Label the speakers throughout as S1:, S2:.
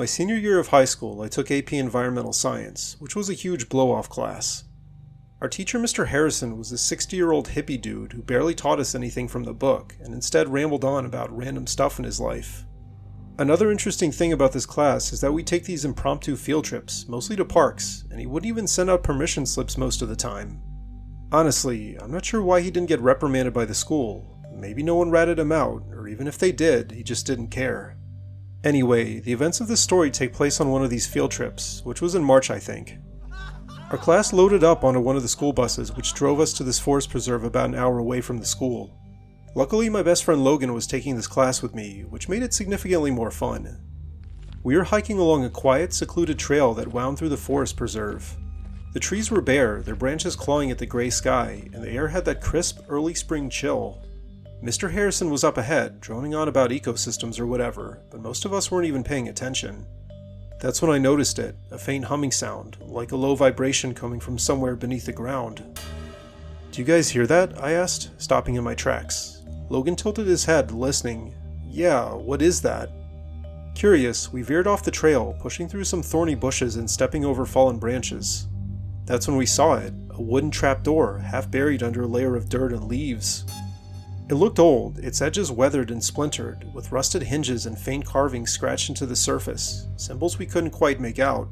S1: My senior year of high school, I took AP Environmental Science, which was a huge blow-off class. Our teacher, Mr. Harrison, was a 60-year-old hippie dude who barely taught us anything from the book, and instead rambled on about random stuff in his life. Another interesting thing about this class is that we take these impromptu field trips, mostly to parks, and he wouldn't even send out permission slips most of the time. Honestly, I'm not sure why he didn't get reprimanded by the school. Maybe no one ratted him out, or even if they did, he just didn't care. Anyway, the events of this story take place on one of these field trips, which was in March, I think. Our class loaded up onto one of the school buses, which drove us to this forest preserve about an hour away from the school. Luckily, my best friend Logan was taking this class with me, which made it significantly more fun. We were hiking along a quiet, secluded trail that wound through the forest preserve. The trees were bare, their branches clawing at the gray sky, and the air had that crisp, early spring chill. Mr. Harrison was up ahead, droning on about ecosystems or whatever, but most of us weren't even paying attention. That's when I noticed it, a faint humming sound, like a low vibration coming from somewhere beneath the ground. "Do you guys hear that?" I asked, stopping in my tracks. Logan tilted his head, listening. "Yeah, what is that?" Curious, we veered off the trail, pushing through some thorny bushes and stepping over fallen branches. That's when we saw it, a wooden trapdoor, half buried under a layer of dirt and leaves. It looked old, its edges weathered and splintered, with rusted hinges and faint carvings scratched into the surface, symbols we couldn't quite make out.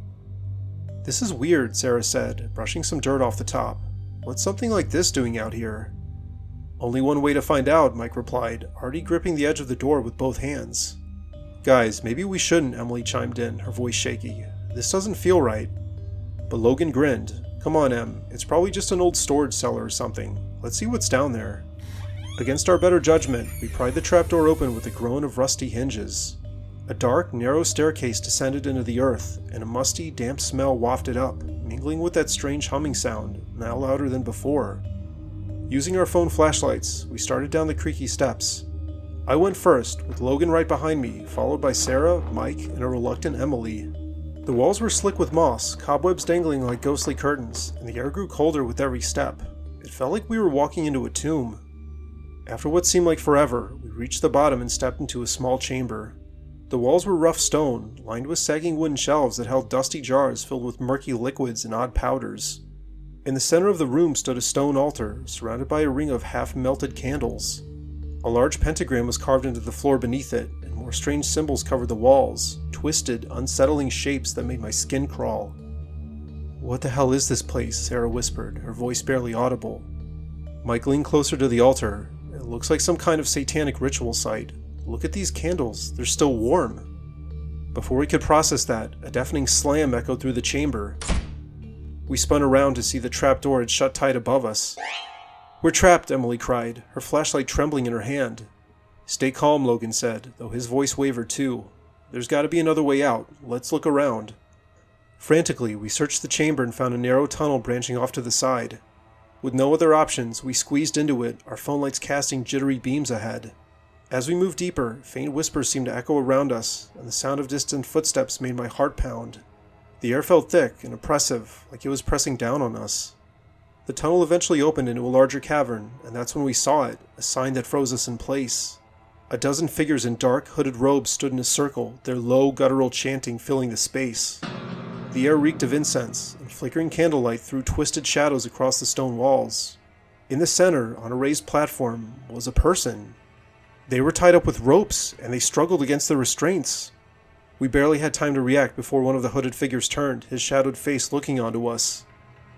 S1: "This is weird," Sarah said, brushing some dirt off the top. "What's something like this doing out here?" "Only one way to find out," Mike replied, already gripping the edge of the door with both hands. "Guys, maybe we shouldn't," Emily chimed in, her voice shaky. "This doesn't feel right." But Logan grinned. "Come on, Em, it's probably just an old storage cellar or something. Let's see what's down there." Against our better judgment, we pried the trapdoor open with a groan of rusty hinges. A dark, narrow staircase descended into the earth, and a musty, damp smell wafted up, mingling with that strange humming sound, now louder than before. Using our phone flashlights, we started down the creaky steps. I went first, with Logan right behind me, followed by Sarah, Mike, and a reluctant Emily. The walls were slick with moss, cobwebs dangling like ghostly curtains, and the air grew colder with every step. It felt like we were walking into a tomb. After what seemed like forever, we reached the bottom and stepped into a small chamber. The walls were rough stone, lined with sagging wooden shelves that held dusty jars filled with murky liquids and odd powders. In the center of the room stood a stone altar, surrounded by a ring of half-melted candles. A large pentagram was carved into the floor beneath it, and more strange symbols covered the walls, twisted, unsettling shapes that made my skin crawl. "What the hell is this place?" Sarah whispered, her voice barely audible. Mike leaned closer to the altar. "It looks like some kind of satanic ritual site. Look at these candles, they're still warm." Before we could process that, a deafening slam echoed through the chamber. We spun around to see the trapdoor had shut tight above us. "We're trapped," Emily cried, her flashlight trembling in her hand. "Stay calm," Logan said, though his voice wavered too. "There's got to be another way out. Let's look around." Frantically, we searched the chamber and found a narrow tunnel branching off to the side. With no other options, we squeezed into it, our phone lights casting jittery beams ahead. As we moved deeper, faint whispers seemed to echo around us, and the sound of distant footsteps made my heart pound. The air felt thick and oppressive, like it was pressing down on us. The tunnel eventually opened into a larger cavern, and that's when we saw it, a sign that froze us in place. A dozen figures in dark, hooded robes stood in a circle, their low, guttural chanting filling the space. The air reeked of incense, and flickering candlelight threw twisted shadows across the stone walls. In the center, on a raised platform, was a person. They were tied up with ropes, and they struggled against the restraints. We barely had time to react before one of the hooded figures turned, his shadowed face looking onto us.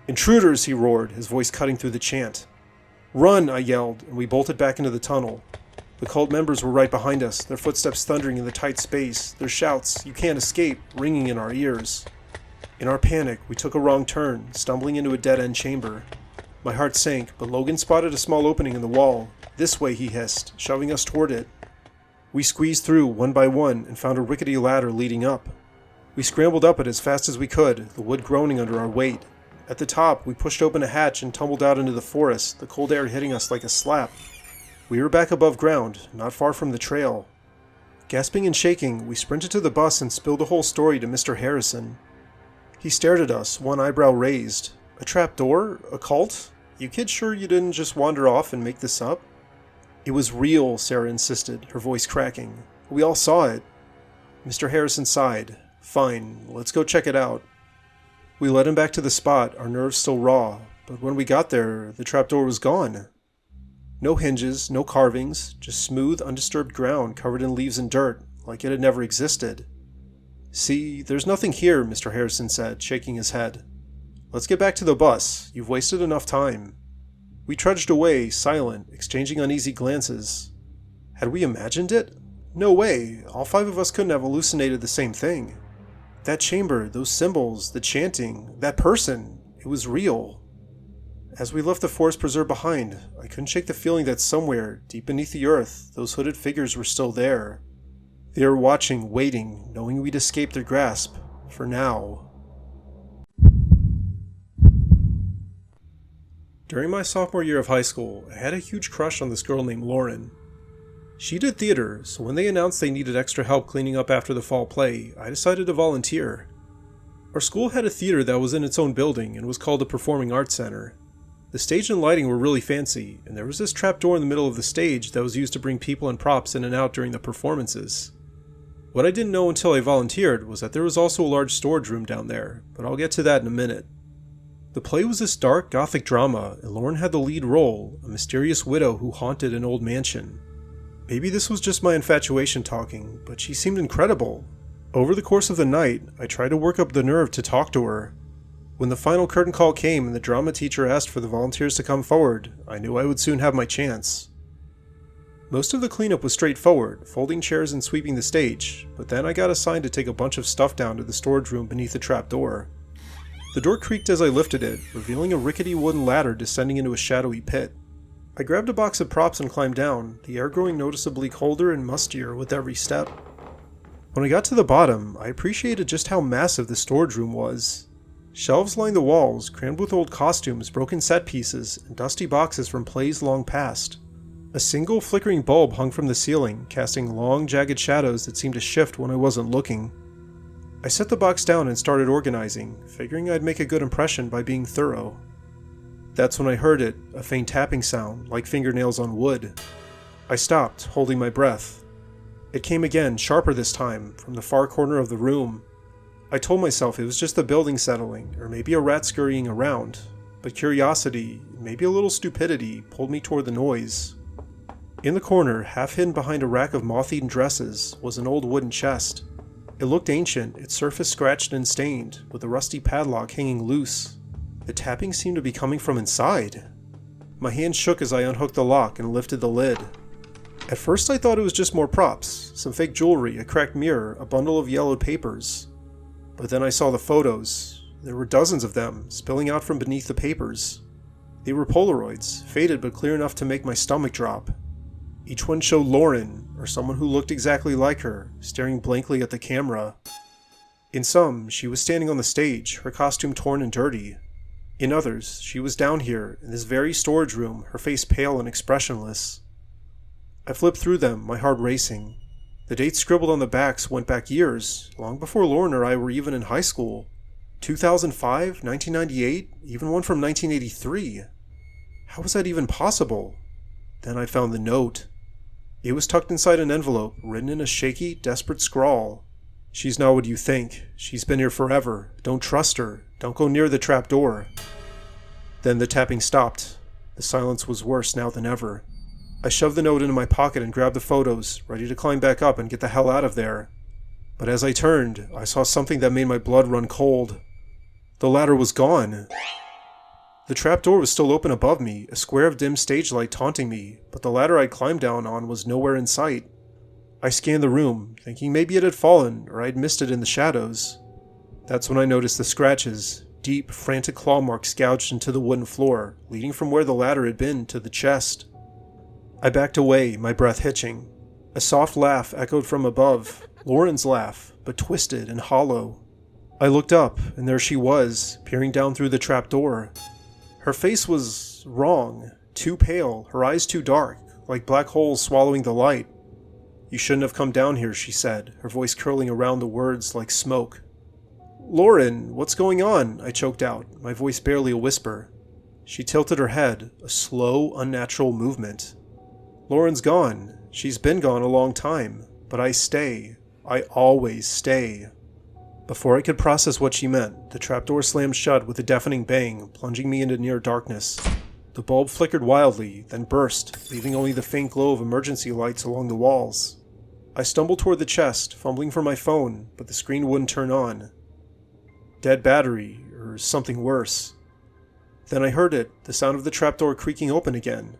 S1: "Intruders!" he roared, his voice cutting through the chant. "Run!" I yelled, and we bolted back into the tunnel. The cult members were right behind us, their footsteps thundering in the tight space, their shouts, "You can't escape," ringing in our ears. In our panic, we took a wrong turn, stumbling into a dead-end chamber. My heart sank, but Logan spotted a small opening in the wall. "This way," he hissed, shoving us toward it. We squeezed through, one by one, and found a rickety ladder leading up. We scrambled up it as fast as we could, the wood groaning under our weight. At the top, we pushed open a hatch and tumbled out into the forest, the cold air hitting us like a slap. We were back above ground, not far from the trail. Gasping and shaking, we sprinted to the bus and spilled the whole story to Mr. Harrison. He stared at us, one eyebrow raised. "A trapdoor? A cult? You kids sure you didn't just wander off and make this up?" "It was real," Sarah insisted, her voice cracking. "We all saw it." Mr. Harrison sighed. Fine, let's go check it out. We led him back to the spot, our nerves still raw, but when we got there, the trapdoor was gone. No hinges, no carvings, just smooth, undisturbed ground covered in leaves and dirt, like it had never existed. See, there's nothing here, Mr. Harrison said, shaking his head. Let's get back to the bus. You've wasted enough time. We trudged away, silent, exchanging uneasy glances. Had we imagined it? No way. All 5 of us couldn't have hallucinated the same thing. That chamber, those symbols, the chanting, that person, it was real. As we left the forest preserve behind, I couldn't shake the feeling that somewhere, deep beneath the earth, those hooded figures were still there. They were watching, waiting, knowing we'd escaped their grasp, for now. During my sophomore year of high school, I had a huge crush on this girl named Lauren. She did theater, so when they announced they needed extra help cleaning up after the fall play, I decided to volunteer. Our school had a theater that was in its own building and was called the Performing Arts Center. The stage and lighting were really fancy, and there was this trapdoor in the middle of the stage that was used to bring people and props in and out during the performances. What I didn't know until I volunteered was that there was also a large storage room down there, but I'll get to that in a minute. The play was this dark, gothic drama, and Lauren had the lead role, a mysterious widow who haunted an old mansion. Maybe this was just my infatuation talking, but she seemed incredible. Over the course of the night, I tried to work up the nerve to talk to her. When the final curtain call came and the drama teacher asked for the volunteers to come forward, I knew I would soon have my chance. Most of the cleanup was straightforward, folding chairs and sweeping the stage, but then I got assigned to take a bunch of stuff down to the storage room beneath the trapdoor. The door creaked as I lifted it, revealing a rickety wooden ladder descending into a shadowy pit. I grabbed a box of props and climbed down, the air growing noticeably colder and mustier with every step. When I got to the bottom, I appreciated just how massive the storage room was. Shelves lined the walls, crammed with old costumes, broken set pieces, and dusty boxes from plays long past. A single flickering bulb hung from the ceiling, casting long, jagged shadows that seemed to shift when I wasn't looking. I set the box down and started organizing, figuring I'd make a good impression by being thorough. That's when I heard it, a faint tapping sound, like fingernails on wood. I stopped, holding my breath. It came again, sharper this time, from the far corner of the room. I told myself it was just the building settling, or maybe a rat scurrying around, but curiosity, maybe a little stupidity, pulled me toward the noise. In the corner, half hidden behind a rack of moth-eaten dresses, was an old wooden chest. It looked ancient, its surface scratched and stained, with a rusty padlock hanging loose. The tapping seemed to be coming from inside. My hand shook as I unhooked the lock and lifted the lid. At first I thought it was just more props, some fake jewelry, a cracked mirror, a bundle of yellowed papers. But then I saw the photos. There were dozens of them, spilling out from beneath the papers. They were Polaroids, faded but clear enough to make my stomach drop. Each one showed Lauren, or someone who looked exactly like her, staring blankly at the camera. In some, she was standing on the stage, her costume torn and dirty. In others, she was down here, in this very storage room, her face pale and expressionless. I flipped through them, my heart racing. The dates scribbled on the backs went back years, long before Lauren or I were even in high school. 2005, 1998, even one from 1983. How was that even possible? Then I found the note. It was tucked inside an envelope, written in a shaky, desperate scrawl. "She's not what you think. She's been here forever. Don't trust her. Don't go near the trapdoor." Then the tapping stopped. The silence was worse now than ever. I shoved the note into my pocket and grabbed the photos, ready to climb back up and get the hell out of there. But as I turned, I saw something that made my blood run cold. The ladder was gone. The trapdoor was still open above me, a square of dim stage light taunting me, but the ladder I'd climbed down on was nowhere in sight. I scanned the room, thinking maybe it had fallen, or I'd missed it in the shadows. That's when I noticed the scratches, deep, frantic claw marks gouged into the wooden floor, leading from where the ladder had been to the chest. I backed away, my breath hitching. A soft laugh echoed from above, Lauren's laugh, but twisted and hollow. I looked up, and there she was, peering down through the trapdoor. Her face was wrong, too pale, her eyes too dark, like black holes swallowing the light. "You shouldn't have come down here," she said, her voice curling around the words like smoke. "Lauren, what's going on?" I choked out, my voice barely a whisper. She tilted her head, a slow, unnatural movement. "Lauren's gone. She's been gone a long time, but I stay. I always stay." Before I could process what she meant, the trapdoor slammed shut with a deafening bang, plunging me into near darkness. The bulb flickered wildly, then burst, leaving only the faint glow of emergency lights along the walls. I stumbled toward the chest, fumbling for my phone, but the screen wouldn't turn on. Dead battery, or something worse. Then I heard it, the sound of the trapdoor creaking open again.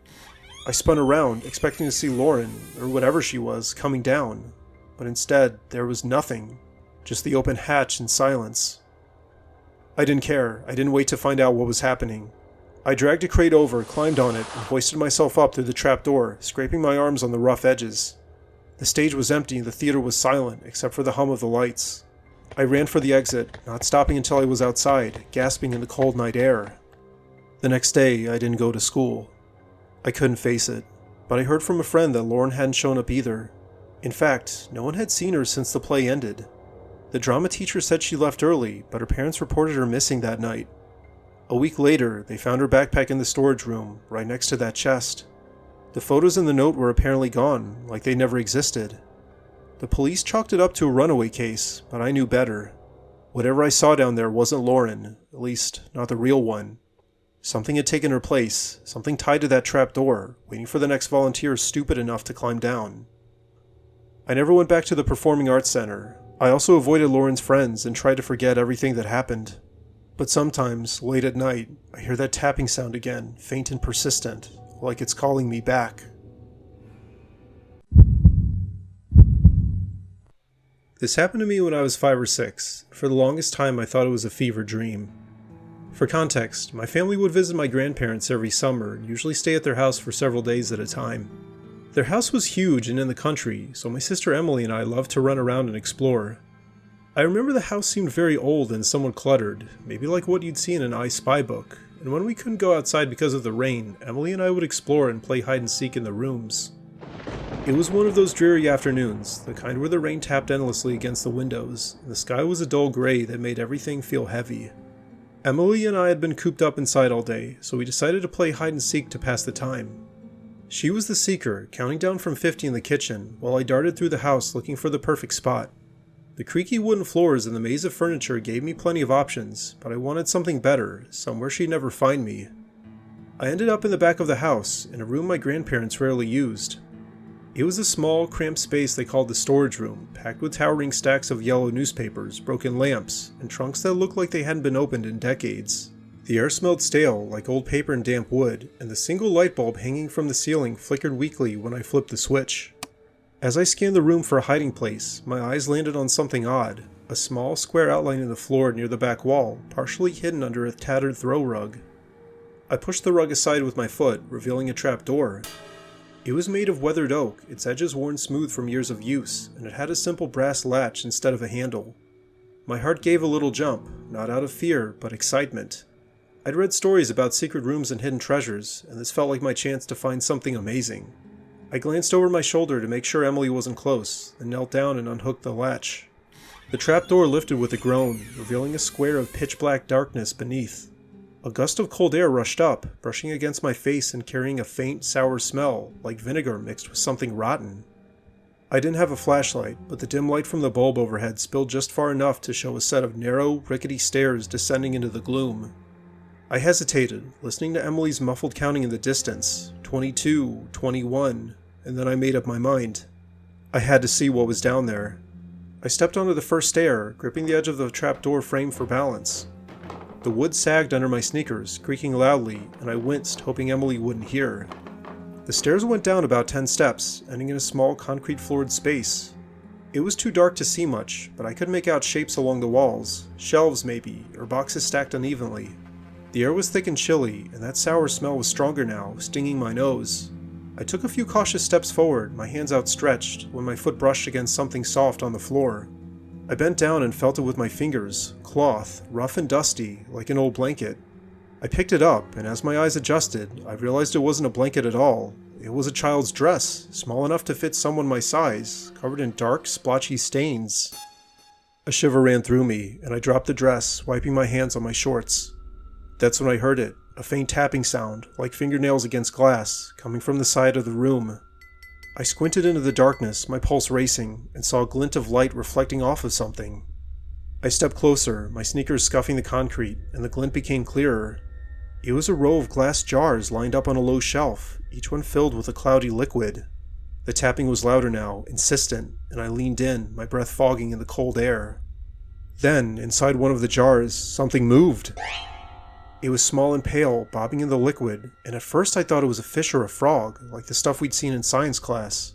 S1: I spun around, expecting to see Lauren, or whatever she was, coming down. But instead, there was nothing. Just the open hatch and silence. I didn't care. I didn't wait to find out what was happening. I dragged a crate over, climbed on it, and hoisted myself up through the trapdoor, scraping my arms on the rough edges. The stage was empty and the theater was silent, except for the hum of the lights. I ran for the exit, not stopping until I was outside, gasping in the cold night air. The next day, I didn't go to school. I couldn't face it, but I heard from a friend that Lauren hadn't shown up either. In fact, no one had seen her since the play ended. The drama teacher said she left early, but her parents reported her missing that night. A week later, they found her backpack in the storage room, right next to that chest. The photos in the note were apparently gone, like they never existed. The police chalked it up to a runaway case, but I knew better. Whatever I saw down there wasn't Lauren, at least not the real one. Something had taken her place, something tied to that trapdoor, waiting for the next volunteer stupid enough to climb down. I never went back to the Performing Arts Center. I also avoided Lauren's friends and tried to forget everything that happened. But sometimes, late at night, I hear that tapping sound again, faint and persistent, like it's calling me back. This happened to me when I was 5 or 6. For the longest time I thought it was a fever dream. For context, my family would visit my grandparents every summer and usually stay at their house for several days at a time. Their house was huge and in the country, so my sister Emily and I loved to run around and explore. I remember the house seemed very old and somewhat cluttered, maybe like what you'd see in an I Spy book, and when we couldn't go outside because of the rain, Emily and I would explore and play hide and seek in the rooms. It was one of those dreary afternoons, the kind where the rain tapped endlessly against the windows, and the sky was a dull gray that made everything feel heavy. Emily and I had been cooped up inside all day, so we decided to play hide and seek to pass the time. She was the seeker, counting down from 50 in the kitchen, while I darted through the house looking for the perfect spot. The creaky wooden floors and the maze of furniture gave me plenty of options, but I wanted something better, somewhere she'd never find me. I ended up in the back of the house, in a room my grandparents rarely used. It was a small, cramped space they called the storage room, packed with towering stacks of yellow newspapers, broken lamps, and trunks that looked like they hadn't been opened in decades. The air smelled stale, like old paper and damp wood, and the single light bulb hanging from the ceiling flickered weakly when I flipped the switch. As I scanned the room for a hiding place, my eyes landed on something odd, a small, square outline in the floor near the back wall, partially hidden under a tattered throw rug. I pushed the rug aside with my foot, revealing a trap door. It was made of weathered oak, its edges worn smooth from years of use, and it had a simple brass latch instead of a handle. My heart gave a little jump, not out of fear, but excitement. I'd read stories about secret rooms and hidden treasures, and this felt like my chance to find something amazing. I glanced over my shoulder to make sure Emily wasn't close, then knelt down and unhooked the latch. The trapdoor lifted with a groan, revealing a square of pitch-black darkness beneath. A gust of cold air rushed up, brushing against my face and carrying a faint, sour smell, like vinegar mixed with something rotten. I didn't have a flashlight, but the dim light from the bulb overhead spilled just far enough to show a set of narrow, rickety stairs descending into the gloom. I hesitated, listening to Emily's muffled counting in the distance, 22, 21, and then I made up my mind. I had to see what was down there. I stepped onto the first stair, gripping the edge of the trapdoor frame for balance. The wood sagged under my sneakers, creaking loudly, and I winced, hoping Emily wouldn't hear. The stairs went down about 10 steps, ending in a small concrete-floored space. It was too dark to see much, but I could make out shapes along the walls, shelves maybe, or boxes stacked unevenly. The air was thick and chilly, and that sour smell was stronger now, stinging my nose. I took a few cautious steps forward, my hands outstretched, when my foot brushed against something soft on the floor. I bent down and felt it with my fingers, cloth, rough and dusty, like an old blanket. I picked it up, and as my eyes adjusted, I realized it wasn't a blanket at all. It was a child's dress, small enough to fit someone my size, covered in dark, splotchy stains. A shiver ran through me, and I dropped the dress, wiping my hands on my shorts. That's when I heard it, a faint tapping sound, like fingernails against glass, coming from the side of the room. I squinted into the darkness, my pulse racing, and saw a glint of light reflecting off of something. I stepped closer, my sneakers scuffing the concrete, and the glint became clearer. It was a row of glass jars lined up on a low shelf, each one filled with a cloudy liquid. The tapping was louder now, insistent, and I leaned in, my breath fogging in the cold air. Then, inside one of the jars, something moved. It was small and pale, bobbing in the liquid, and at first I thought it was a fish or a frog, like the stuff we'd seen in science class.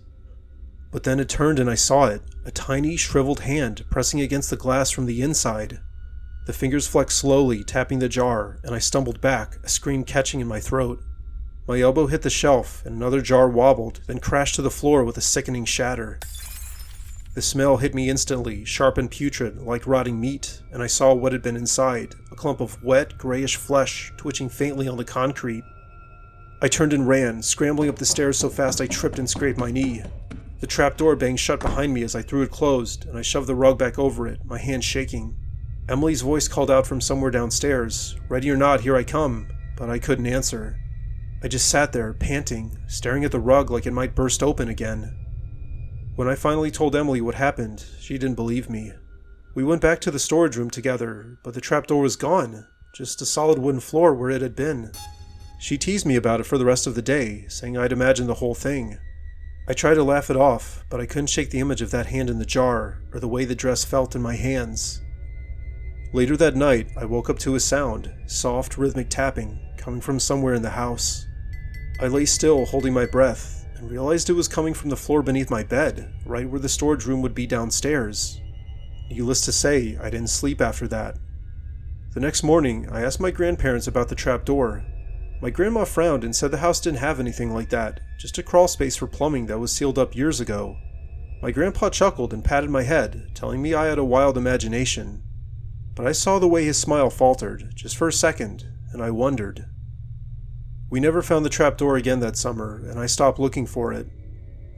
S1: But then it turned and I saw it, a tiny, shriveled hand pressing against the glass from the inside. The fingers flexed slowly, tapping the jar, and I stumbled back, a scream catching in my throat. My elbow hit the shelf, and another jar wobbled, then crashed to the floor with a sickening shatter. The smell hit me instantly, sharp and putrid, like rotting meat, and I saw what had been inside, a clump of wet, grayish flesh twitching faintly on the concrete. I turned and ran, scrambling up the stairs so fast I tripped and scraped my knee. The trapdoor banged shut behind me as I threw it closed, and I shoved the rug back over it, my hand shaking. Emily's voice called out from somewhere downstairs, "Ready or not, here I come," but I couldn't answer. I just sat there, panting, staring at the rug like it might burst open again. When I finally told Emily what happened, she didn't believe me. We went back to the storage room together, but the trapdoor was gone, just a solid wooden floor where it had been. She teased me about it for the rest of the day, saying I'd imagined the whole thing. I tried to laugh it off, but I couldn't shake the image of that hand in the jar, or the way the dress felt in my hands. Later that night, I woke up to a sound, soft, rhythmic tapping, coming from somewhere in the house. I lay still, holding my breath, and realized it was coming from the floor beneath my bed, right where the storage room would be downstairs. Needless to say, I didn't sleep after that. The next morning, I asked my grandparents about the trapdoor. My grandma frowned and said the house didn't have anything like that, just a crawl space for plumbing that was sealed up years ago. My grandpa chuckled and patted my head, telling me I had a wild imagination. But I saw the way his smile faltered, just for a second, and I wondered. We never found the trapdoor again that summer, and I stopped looking for it.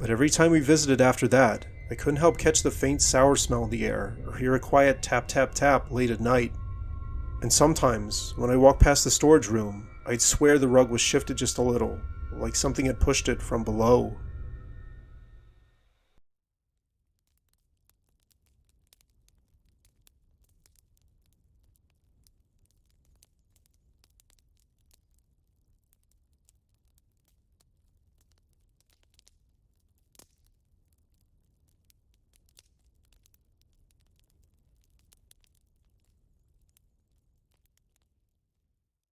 S1: But every time we visited after that, I couldn't help catch the faint sour smell in the air, or hear a quiet tap-tap-tap late at night. And sometimes, when I walked past the storage room, I'd swear the rug was shifted just a little, like something had pushed it from below.